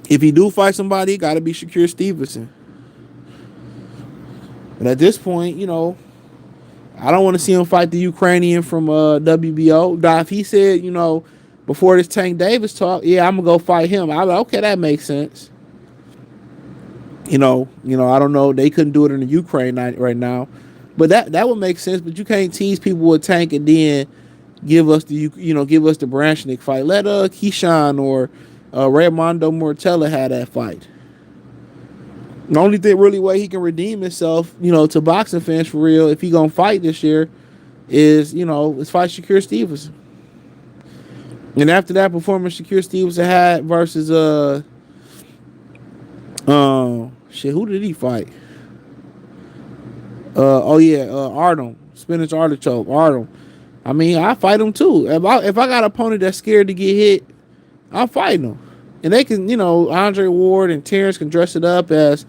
Speaker 1: If he do fight somebody, it got to be Shakur Stevenson. But at this point, you know, I don't want to see him fight the Ukrainian from WBO. Now, if he said, you know, before this Tank Davis talk, yeah, I'm gonna go fight him, I'm like, okay, that makes sense. You know, I don't know, they couldn't do it in the Ukraine right now, but that would make sense. But you can't tease people with Tank and then give us the Branchnick fight. Let Keyshawn or Raymondo Mortella had that fight. The only thing really way he can redeem himself, you know, to boxing fans for real, if he gonna fight this year, is fight Shakur Stevenson. And after that performance Shakur Stevenson had versus who did he fight? Arnold, spinach artichoke, Arnold. I mean, I fight him too. If I got an opponent that's scared to get hit, I'm fighting him. And they can, Andre Ward and Terrence can dress it up as,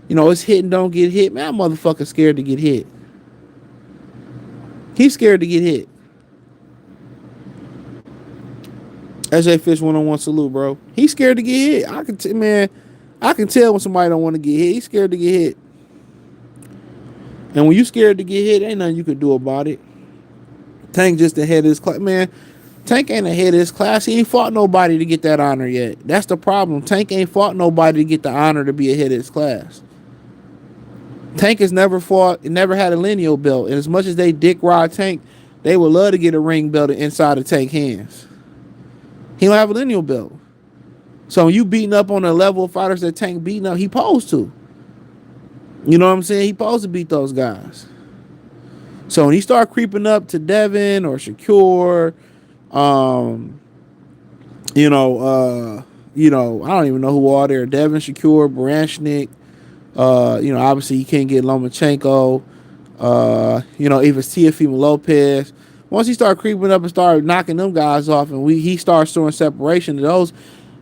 Speaker 1: it's hit and don't get hit. Man, that motherfucker's scared to get hit. He's scared to get hit. SJ Fish 101 salute, bro. He's scared to get hit. I can tell when somebody don't want to get hit. He's scared to get hit. And when you scared to get hit, ain't nothing you can do about it. Tank just ahead of his class. Man, Tank ain't ahead of his class. He ain't fought nobody to get that honor yet. That's the problem. Tank ain't fought nobody to get the honor to be ahead of his class. Tank has never fought, never had a lineal belt. And as much as they dick ride Tank, they would love to get a ring belt inside of Tank hands. He don't have a lineal belt. So when you beating up on the level of fighters that Tank beating up, he posed to. You know what I'm saying? He supposed to beat those guys. So when he start creeping up to Devin or Shakur, I don't even know who all there. Devin, Shakur, Baranchnik. Obviously you can't get Lomachenko. Even Teofimo Lopez. Once he start creeping up and start knocking them guys off, and he starts showing separation to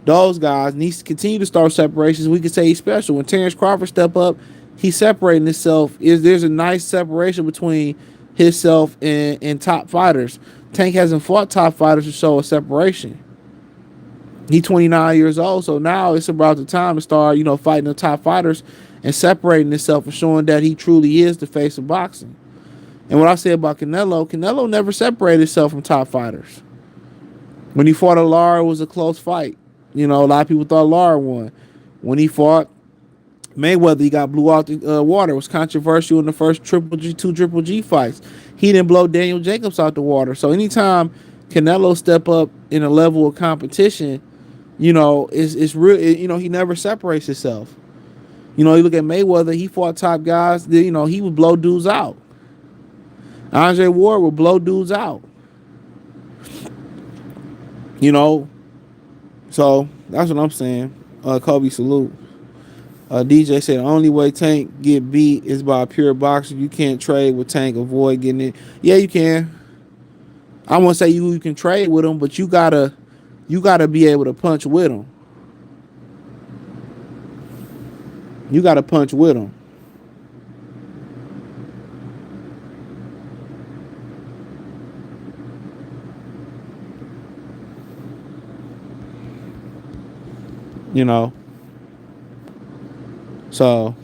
Speaker 1: those guys, and he continue to start separations, we could say he's special. When Terence Crawford step up, he's separating himself. There's a nice separation between himself and top fighters. Tank hasn't fought top fighters to show a separation. He's 29 years old, so now it's about the time to start, fighting the top fighters and separating himself and showing that he truly is the face of boxing. And what I say about Canelo never separated himself from top fighters. When he fought Lara, it was a close fight. A lot of people thought Lara won. When he fought Mayweather, he got blew out the water. It was controversial in the first two Triple G fights. He didn't blow Daniel Jacobs out the water. So anytime Canelo step up in a level of competition, it's real. He never separates himself. You look at Mayweather, he fought top guys. He would blow dudes out. Andre Ward would blow dudes out. So that's what I'm saying. Kobe, salute. DJ said the only way Tank get beat is by a pure boxer. You can't trade with Tank, avoid getting it. Yeah, you can. I won't say you can trade with him, but you gotta be able to punch with him. You gotta punch with him. So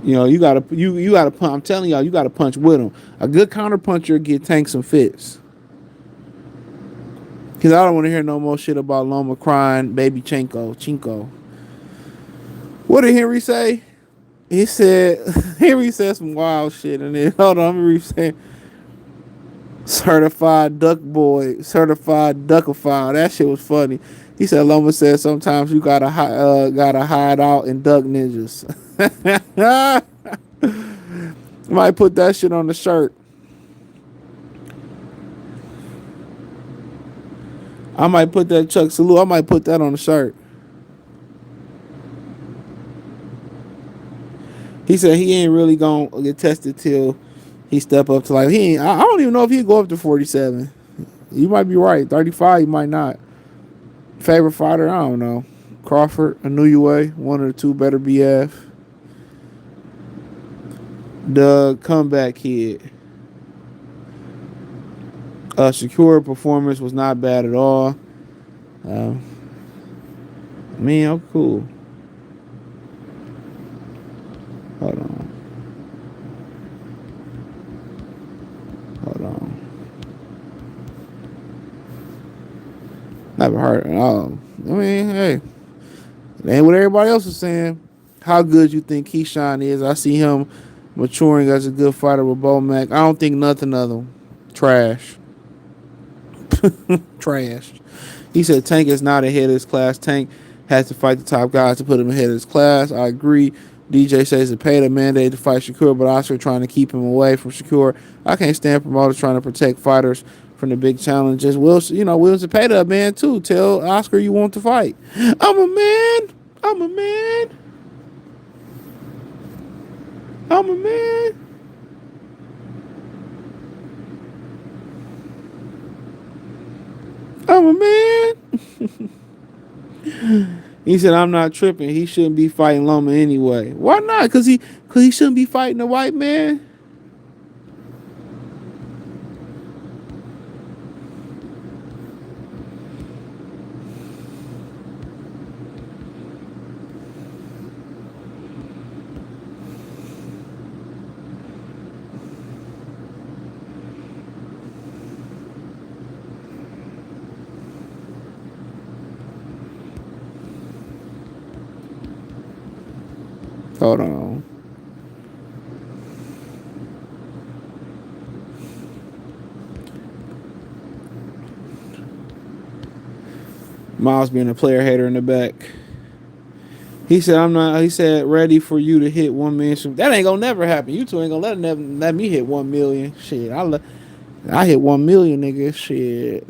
Speaker 1: you gotta punch. I'm telling y'all, you gotta punch with him. A good counter puncher get Tank some fits. Cause I don't want to hear no more shit about Loma crying, baby Chinko. What did Henry say? He said Henry said some wild shit, and then hold on, Henry said certified duck boy, certified duckophile. That shit was funny. He said Loma said sometimes you gotta hide out and duck ninjas. Might put that shit on the shirt. I might put that Chuck Salute. I might put that on the shirt. He said he ain't really gonna get tested till he step up to I don't even know if he'd go up to 47. You might be right. 35, he might not. Favorite fighter, I don't know. Crawford, Inoue, one of the two better BF. The comeback kid. Secure performance was not bad at all. I'm cool. Hold on. Never heard. Hey, it ain't what everybody else is saying. How good you think Keyshawn is? I see him maturing as a good fighter with Bo Mac. I don't think nothing of them. Trash. Trash. He said Tank is not ahead of his class. Tank has to fight the top guys to put him ahead of his class. I agree. DJ says it paid a mandate to fight Shakur, but Oscar trying to keep him away from Shakur. I can't stand promoters trying to protect fighters from the big challenges. Will Zepeda, man, too. Tell Oscar you want to fight. I'm a man. I'm a man. I'm a man. I'm a man. He said, I'm not tripping. He shouldn't be fighting Loma anyway. Why not? Because he shouldn't be fighting a white man. Hold on. Miles being a player hater in the back. He said, "I'm not." He said, "Ready for you to hit 1 million." That ain't gonna never happen. You two ain't gonna let me hit 1 million. Shit, I hit 1 million, nigga. Shit,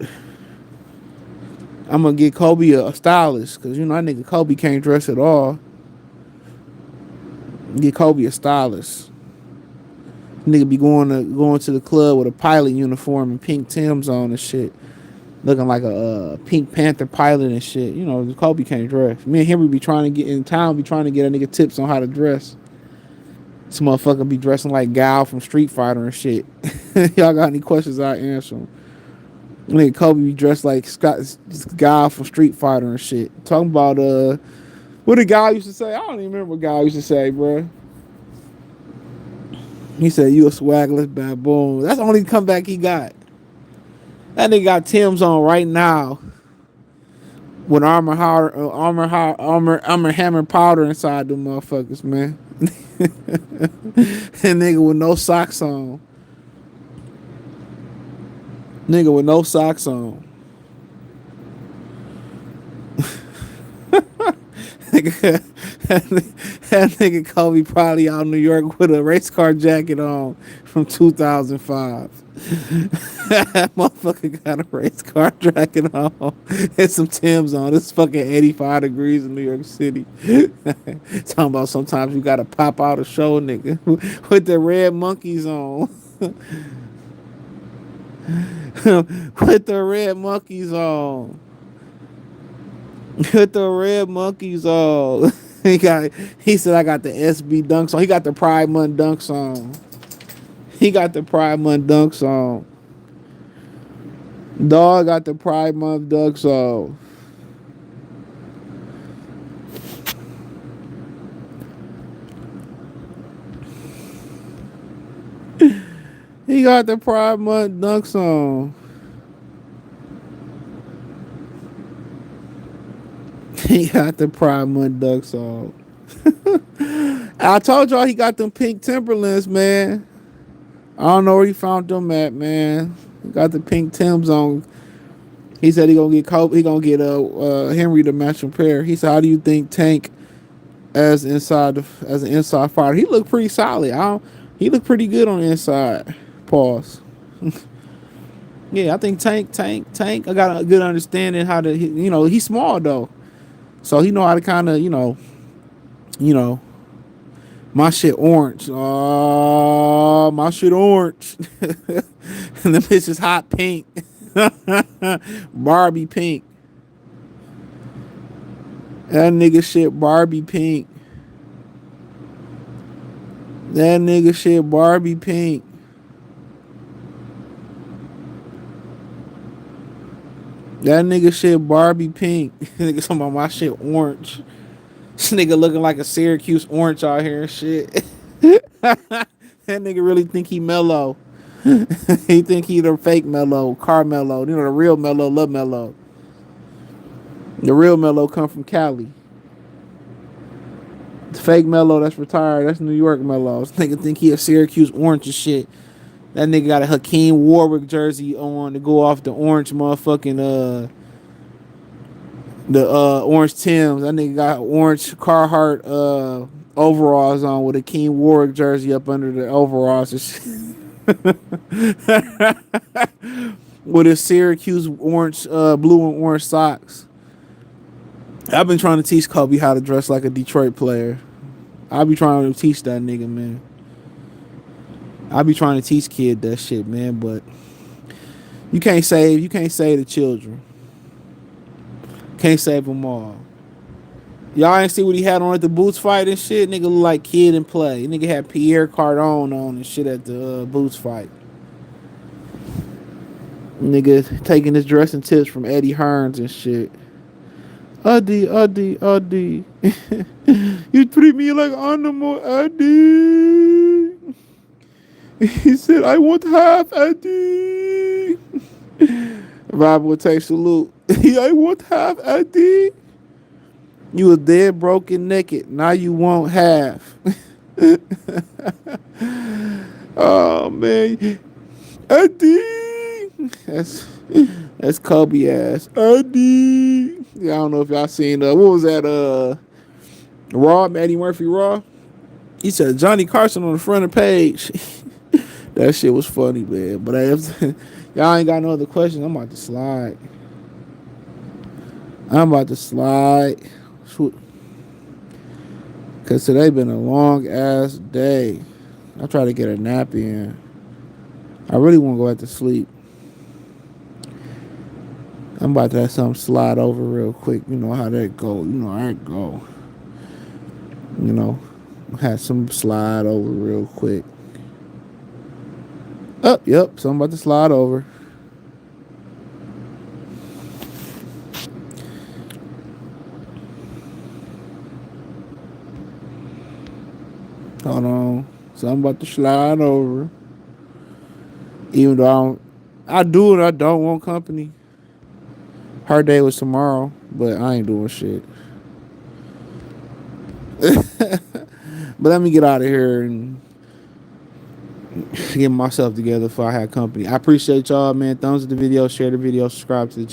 Speaker 1: I'm gonna get Kobe a stylist because you know that nigga Kobe can't dress at all. Get Kobe a stylist. Nigga be going to the club with a pilot uniform and pink Timbs on and shit, looking like a Pink Panther pilot and shit. You know, Kobe can't dress. Me and Henry be trying to get in town, be trying to get a nigga tips on how to dress. This motherfucker be dressing like Gal from Street Fighter and shit. Y'all got any questions? I answer them. Nigga Kobe be dressed like Gal from Street Fighter and shit. Talking about what the guy used to say. I don't even remember what guy used to say, bro. He said, "You a swagless baboon." That's the only comeback he got. That nigga got Tim's on right now with armor hammer powder inside them motherfuckers, man. And nigga with no socks on. Nigga with no socks on. That nigga Kobe probably out in New York with a race car jacket on from 2005. That motherfucker got a race car jacket on and some Timbs on. It's fucking 85 degrees in New York City. Talking about sometimes you gotta pop out a show, nigga, with the red monkeys on. With the red monkeys on. With the red monkeys on. He said I got the SB dunks on. He got the Pride Month dunks on. He got the Pride Month dunks on. Dog got the Pride Month dunks on. He got the Pride Month dunks on. He got the Pride Month dunks on. I told y'all he got them pink Timberlands, man. I don't know where he found them at, man. He got the pink Timbs on. He said he gonna get Kobe. He gonna get Henry to match him pair. He said, "How do you think Tank as an inside fighter?" He looked pretty solid. He looked pretty good on the inside. Pause. Yeah, I think Tank. I got a good understanding how to. He's small though, so he know how to kind of my shit orange. Oh, my shit orange. And the bitch is hot pink. Barbie pink. That nigga shit Barbie pink. That nigga shit Barbie pink. That nigga shit Barbie pink. Nigga talking about my shit orange. This nigga looking like a Syracuse orange out here and shit. That nigga really think he mellow. He think he the fake mellow, Carmelo. You know, the real mellow, love mellow. The real mellow come from Cali. The fake mellow that's retired, that's New York mellow. This nigga think he a Syracuse orange and shit. That nigga got a Hakeem Warwick jersey on to go off the orange motherfucking orange Timbs. That nigga got orange Carhartt overalls on with a Hakeem Warwick jersey up under the overalls and shit. With his Syracuse orange, blue and orange socks. I've been trying to teach Kobe how to dress like a Detroit player. I'll be trying to teach that nigga, man. I be trying to teach kid that shit, man, but you can't save the children. Can't save them all. Y'all ain't see what he had on at the Boots fight and shit? Nigga look like Kid and Play. Nigga had Pierre Cardone on and shit at the Boots fight. Nigga taking his dressing tips from Eddie Hearns and shit. Adi. You treat me like animal, Adi. He said, I want half, Adi. Rob will take salute. I want half, Adi. You was dead, broken, naked. Now you won't have. Oh man, Eddie. That's Kobe ass. Eddie. Yeah, I don't know if y'all seen what was that? Raw, Eddie Murphy Raw. He said Johnny Carson on the front of the page. That shit was funny, man. But y'all ain't got no other questions. I'm about to slide. Cause today been a long ass day. I try to get a nap in. I really want to go back to sleep. I'm about to have something slide over real quick. You know how that go. You know how it go. You know, have some slide over real quick. Oh, yep, something about to slide over. Hold on. Something about to slide over. Even though I do and I don't want company. Her day was tomorrow, but I ain't doing shit. But let me get out of here and get myself together before I have company. I appreciate y'all, man. Thumbs up the video, share the video, subscribe to the channel.